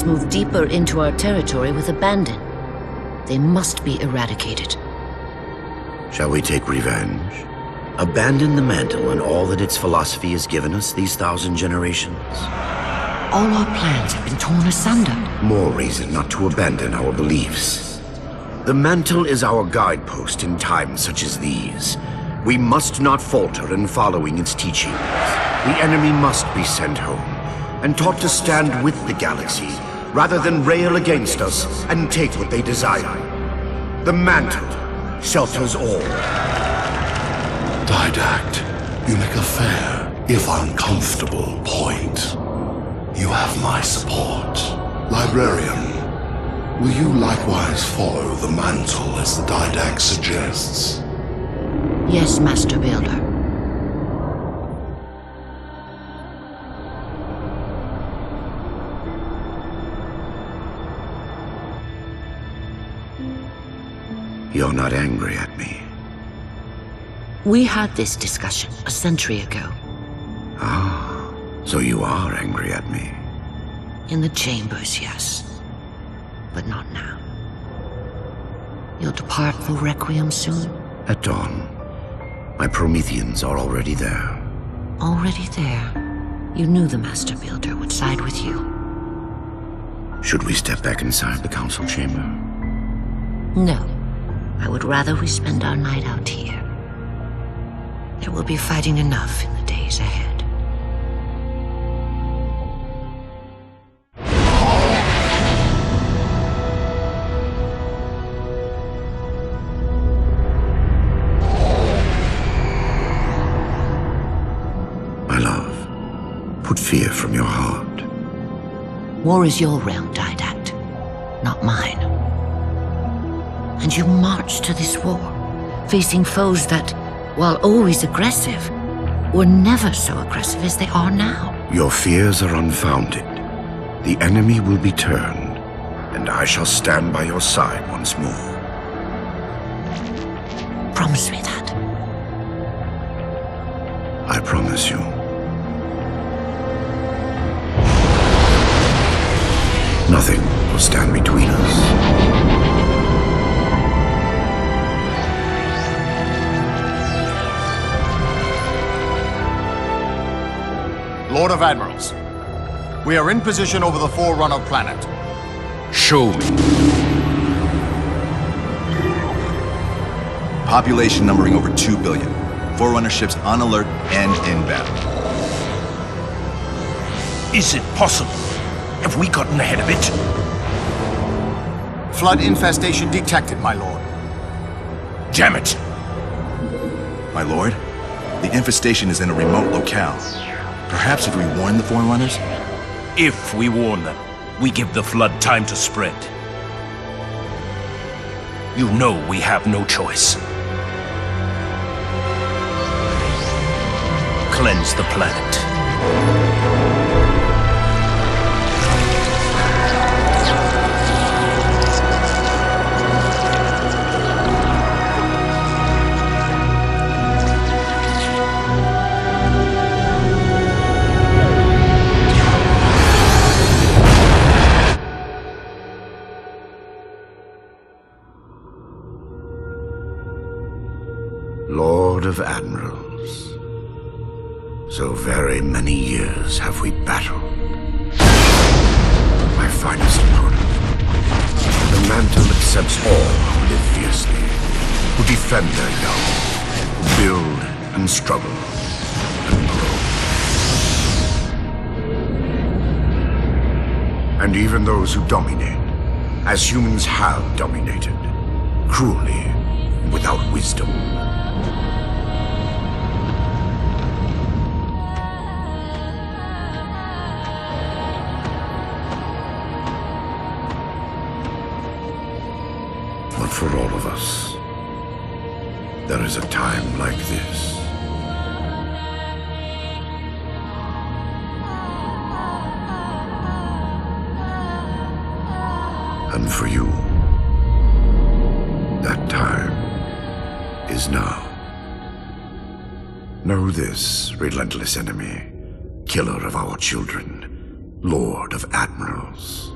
humans move deeper into our territory with abandon. They must be eradicated. Shall we take revenge? Abandon the mantle and all that its philosophy has given us these 1,000 generations? All our plans have been torn asunder. More reason not to abandon our beliefs. The mantle is our guidepost in times such as these. We must not falter in following its teachings. The enemy must be sent home and taught to stand with the galaxy rather than rail against us and take what they desire. The mantle shelters all. Didact, you make a fair, if uncomfortable, point. You have my support. Librarian, will you likewise follow the mantle as the Didact suggests? Yes, Master Builder. You're not angry at me. We had this discussion a century ago. Ah, so you are angry at me. In the chambers, yes. But not now. You'll depart for Requiem soon? At dawn. My Prometheans are already there. Already there? You knew the Master Builder would side with you. Should we step back inside the council chamber? No. I would rather we spend our night out here. There will be fighting enough in the days ahead. My love, put fear from your heart. War is your realm, Didact, not mine. And you marched to this war, facing foes that, while always aggressive, were never so aggressive as they are now. Your fears are unfounded. The enemy will be turned, and I shall stand by your side once more. Promise me that. I promise you. Nothing will stand between us. Lord of Admirals, we are in position over the Forerunner planet. Show me. Population numbering over 2 billion. Forerunner ships on alert and in battle. Is it possible? Have we gotten ahead of it? Flood infestation detected, my lord. Damn it! My lord, the infestation is in a remote locale. Perhaps if we warn the Forerunners? If we warn them, we give the flood time to spread. You know we have no choice. Cleanse the planet. Lord of Admirals, so very many years have we battled. My finest opponent. The mantle accepts all who live fiercely, who defend their young, who build and struggle and grow. And even those who dominate, as humans have dominated, cruelly, without wisdom. But for all of us, there is a time like this. And for you, that time is now. Know this, relentless enemy, killer of our children, Lord of Admirals.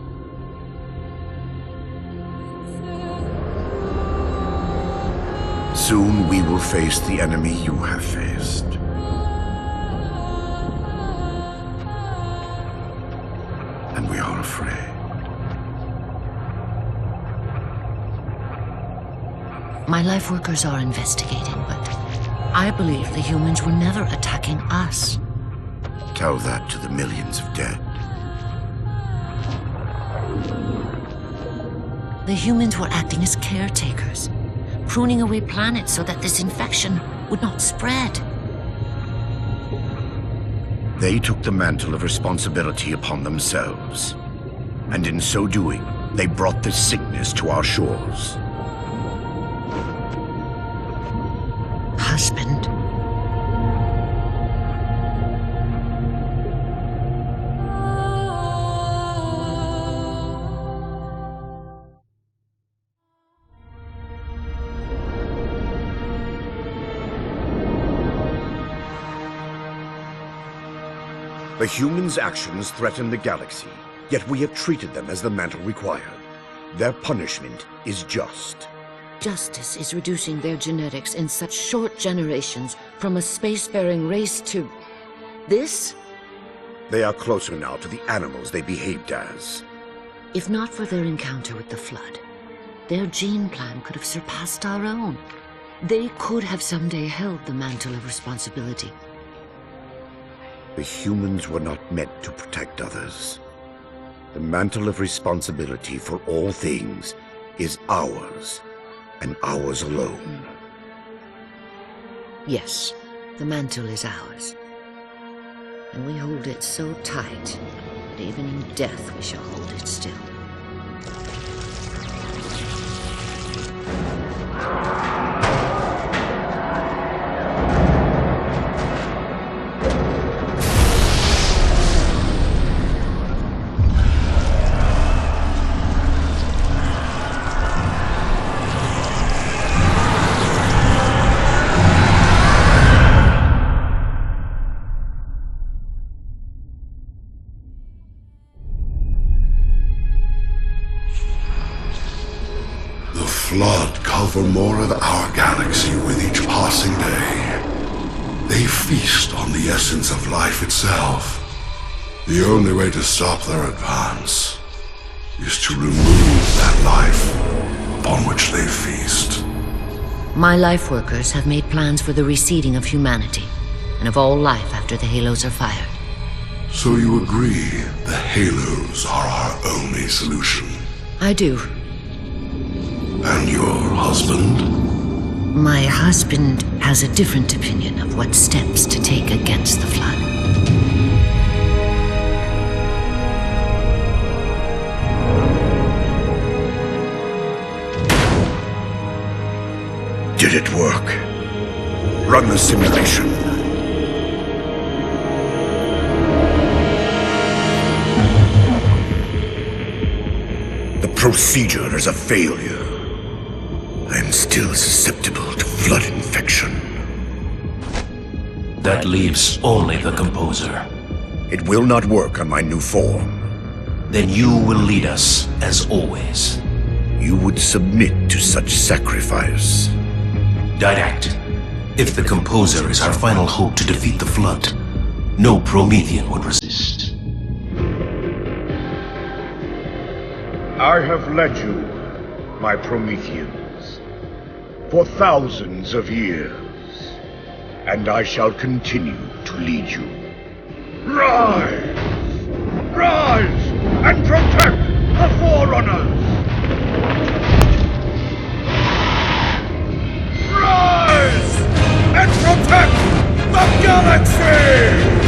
Soon we will face the enemy you have faced. And we are afraid. My life workers are investigating, but I believe the humans were never attacking us. Tell that to the millions of dead. The humans were acting as caretakers, pruning away planets so that this infection would not spread. They took the mantle of responsibility upon themselves. And in so doing, they brought this sickness to our shores. Husband. The humans' actions threaten the galaxy, yet we have treated them as the mantle required. Their punishment is just. Justice is reducing their genetics in such short generations from a spacefaring race to... this? They are closer now to the animals they behaved as. If not for their encounter with the Flood, their gene plan could have surpassed our own. They could have someday held the mantle of responsibility. The humans were not meant to protect others. The mantle of responsibility for all things is ours, and ours alone. Yes, the mantle is ours. And we hold it so tight that even in death we shall hold it still. Flood cover more of our galaxy with each passing day. They feast on the essence of life itself. The only way to stop their advance is to remove that life upon which they feast. My life workers have made plans for the reseeding of humanity, and of all life after the halos are fired. So you agree the halos are our only solution? I do. And your husband? My husband has a different opinion of what steps to take against the Flood. Did it work? Run the simulation. The procedure is a failure. I am still susceptible to Flood infection. That leaves only the composer. It will not work on my new form. Then you will lead us, as always. You would submit to such sacrifice. Didactic. If the composer is our final hope to defeat the Flood, no Promethean would resist. I have led you, my Prometheans, for thousands of years, and I shall continue to lead you. Rise! Rise and protect the Forerunners! Rise and protect the galaxy!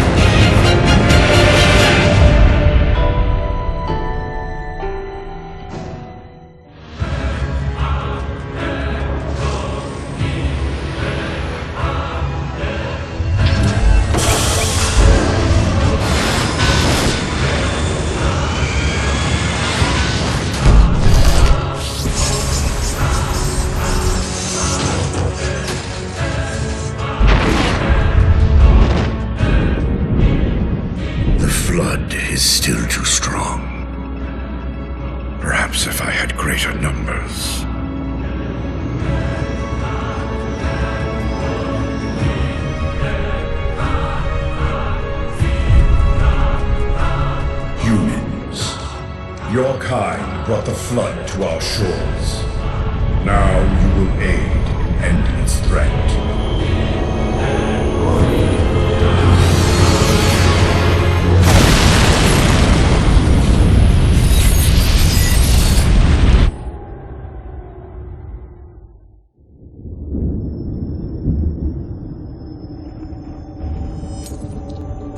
your kind brought the flood to our shores. Now you will aid in ending its threat.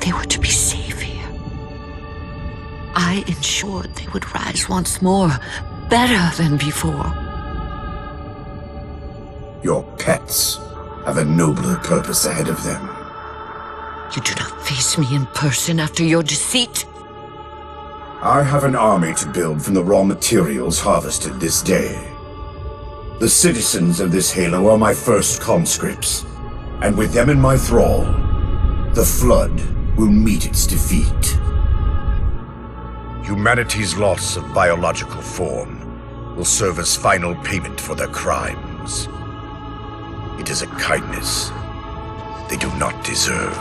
They were to be safe here. I ensured they would rise once more, better than before. Your pets have a nobler purpose ahead of them. You do not face me in person after your deceit. I have an army to build from the raw materials harvested this day. The citizens of this Halo are my first conscripts, and with them in my thrall, the Flood will meet its defeat. Humanity's loss of biological form will serve as final payment for their crimes. It is a kindness they do not deserve.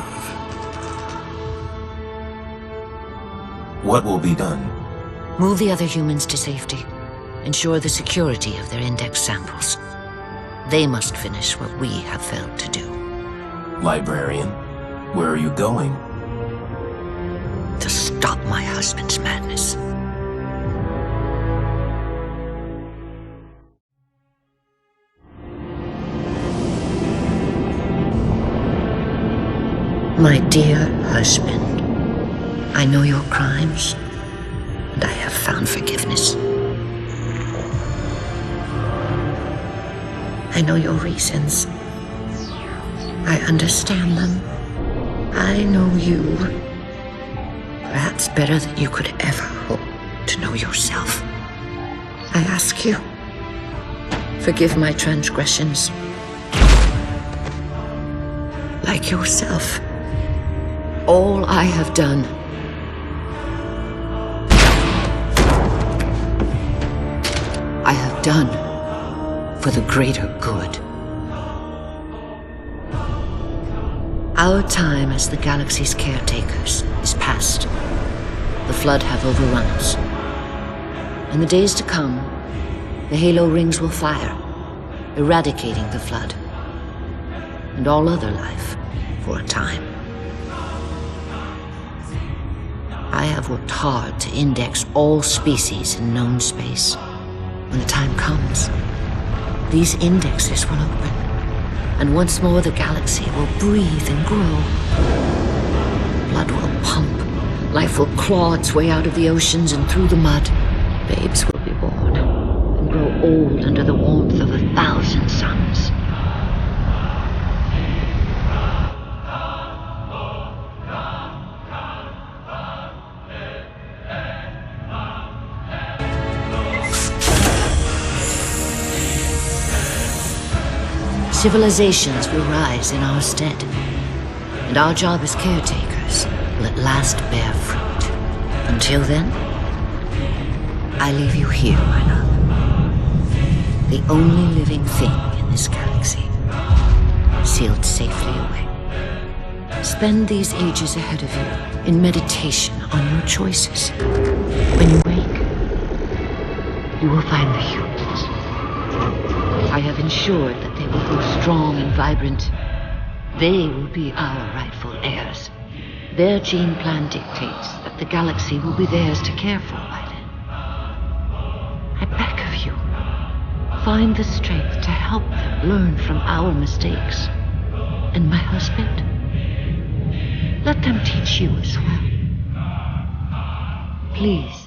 What will be done? Move the other humans to safety. Ensure the security of their index samples. They must finish what we have failed to do. Librarian, where are you going? To stop my husband's madness. My dear husband, I know your crimes, and I have found forgiveness. I know your reasons. I understand them. I know you. Perhaps better than you could ever hope to know yourself. I ask you, forgive my transgressions. Like yourself, all I have done I have done for the greater good. Our time as the galaxy's caretakers is past. The Flood have overrun us. In the days to come, the Halo rings will fire, eradicating the Flood and all other life for a time. I have worked hard to index all species in known space. When the time comes, these indexes will open, and once more the galaxy will breathe and grow. Blood will pump, life will claw its way out of the oceans and through the mud. Babes will be born and grow old under the warmth of 1,000 suns. Civilizations will rise in our stead, and our job as caretakers will at last bear fruit. Until then, I leave you here, my love. The only living thing in this galaxy, sealed safely away. Spend these ages ahead of you in meditation on your choices. When you wake, you will find the humans. I have ensured that they will grow strong and vibrant. They will be our rightful heirs. Their gene plan dictates that the galaxy will be theirs to care for by then. I beg of you, find the strength to help them learn from our mistakes. And my husband, let them teach you as well. Please,